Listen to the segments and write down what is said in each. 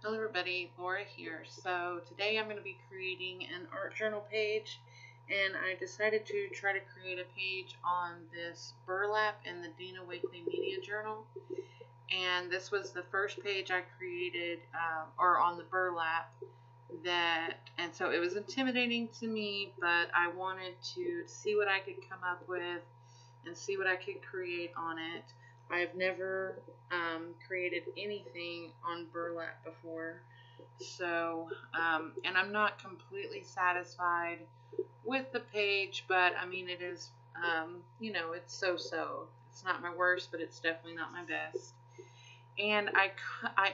Hello everybody, Laura here. So today I'm going to be creating an art journal page, and I decided to try to create a page on this burlap in the Dina Wakley Media Journal. And this was the first page I created, or on the burlap, and so it was intimidating to me, but I wanted to see what I could come up with and see what I could create on it. I've never created anything on burlap before, so and I'm not completely satisfied with the page, but I mean it is, it's so-so. It's not my worst, but it's definitely not my best. And I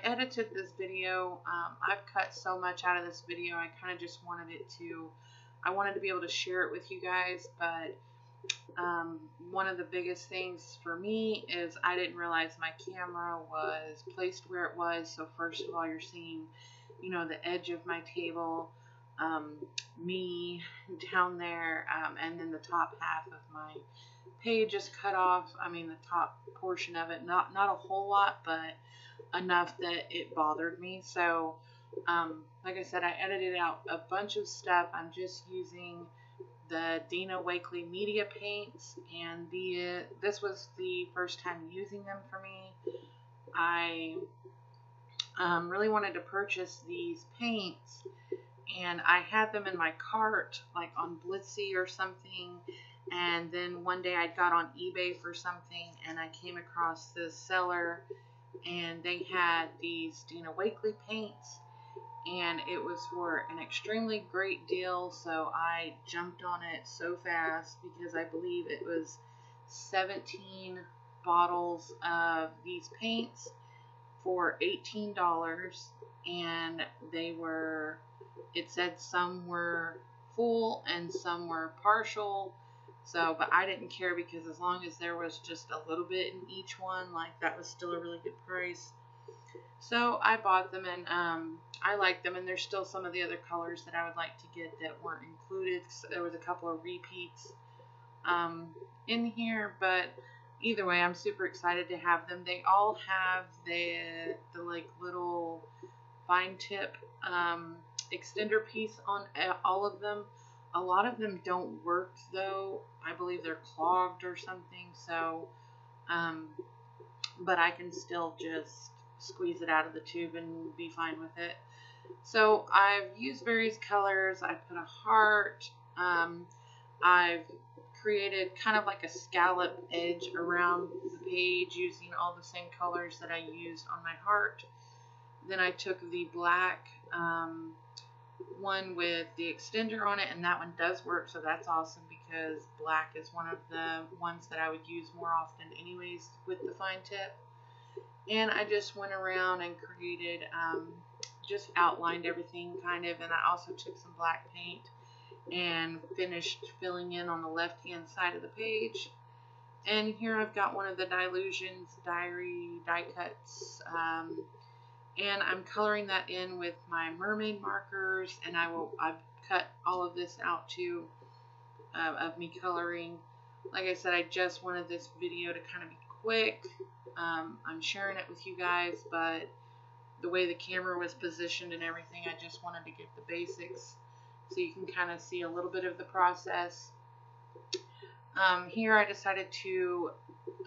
edited this video. I've cut so much out of this video. I kind of just I wanted to be able to share it with you guys, but one of the biggest things for me is I didn't realize my camera was placed where it was. So first of all, you're seeing, the edge of my table, me down there, and then the top half of my page is cut off. I mean, the top portion of it, not a whole lot, but enough that it bothered me. So, like I said, I edited out a bunch of stuff. I'm just using the Dina Wakley Media paints, and this was the first time using them for me. I really wanted to purchase these paints, and I had them in my cart, like on Blitsy or something, and then one day I got on eBay for something, and I came across this seller, and they had these Dina Wakley paints, and it was for an extremely great deal, so I jumped on it so fast because I believe it was 17 bottles of these paints for $18, and it said some were full and some were partial, but I didn't care because as long as there was just a little bit in each one, like, that was still a really good price. So I bought them, and I like them, and there's still some of the other colors that I would like to get that weren't included. So there was a couple of repeats in here, but either way, I'm super excited to have them. They all have the like little fine tip extender piece on all of them. A lot of them don't work though. I believe they're clogged or something. So, but I can still just squeeze it out of the tube and be fine with it. So I've used various colors. I put a heart. I've created kind of like a scallop edge around the page using all the same colors that I used on my heart. Then I took the black one with the extender on it, and that one does work, so that's awesome because black is one of the ones that I would use more often anyways with the fine tip. And I just went around and created, just outlined everything kind of, and I also took some black paint and finished filling in on the left hand side of the page. And here I've got one of the Dylusions Diary die cuts, and I'm coloring that in with my mermaid markers, and I've cut all of this out too, of me coloring. Like I said, I just wanted this video to kind of be quick. I'm sharing it with you guys, but the way the camera was positioned and everything, I just wanted to get the basics so you can kind of see a little bit of the process. Here I decided to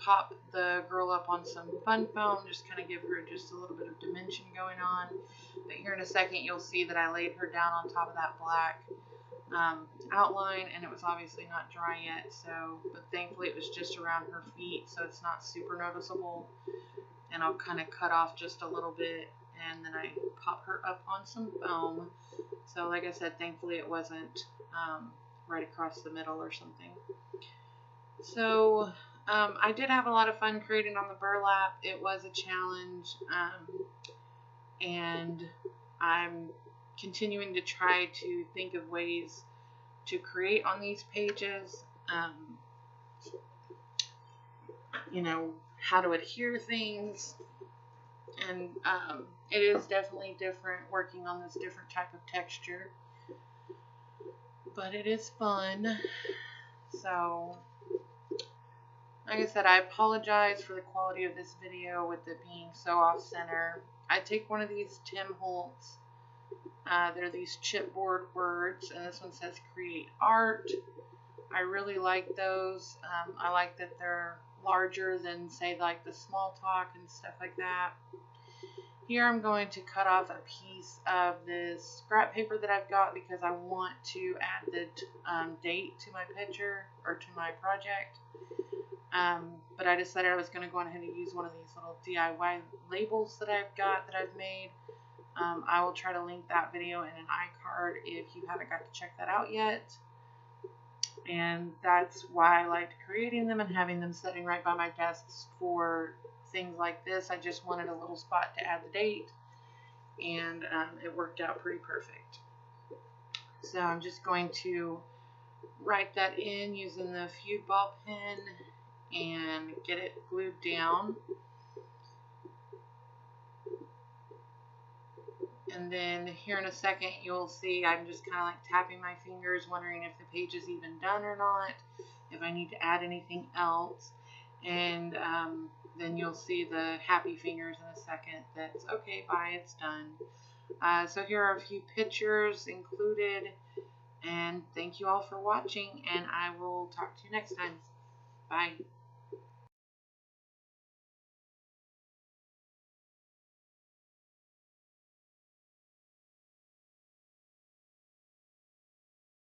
pop the girl up on some fun foam, just kind of give her just a little bit of dimension going on. But here in a second you'll see that I laid her down on top of that black outline, and it was obviously not dry yet, but thankfully it was just around her feet, so it's not super noticeable. And I'll kind of cut off just a little bit, and then I pop her up on some foam. So like I said, thankfully it wasn't right across the middle or something. So I did have a lot of fun creating on the burlap. It was a challenge, and I'm continuing to try to think of ways to create on these pages, how to adhere things, and it is definitely different working on this different type of texture, but it is fun. So like I said, I apologize for the quality of this video with it being so off center. I take one of these Tim Holtz. They're these chipboard words, and this one says create art. I really like those. I like that they're larger than, say, like the Small Talk and stuff like that. Here I'm going to cut off a piece of this scrap paper that I've got because I want to add the date to my picture or to my project. But I decided I was going to go ahead and use one of these little DIY labels that I've got that I've made. I will try to link that video in an iCard if you haven't got to check that out yet. And that's why I liked creating them and having them sitting right by my desk for things like this. I just wanted a little spot to add the date, and it worked out pretty perfect. So I'm just going to write that in using the Feud ball pen and get it glued down. And then here in a second, you'll see I'm just kind of like tapping my fingers, wondering if the page is even done or not, if I need to add anything else. And then you'll see the happy fingers in a second. That's okay, bye, it's done. So here are a few pictures included. And thank you all for watching, and I will talk to you next time. Bye.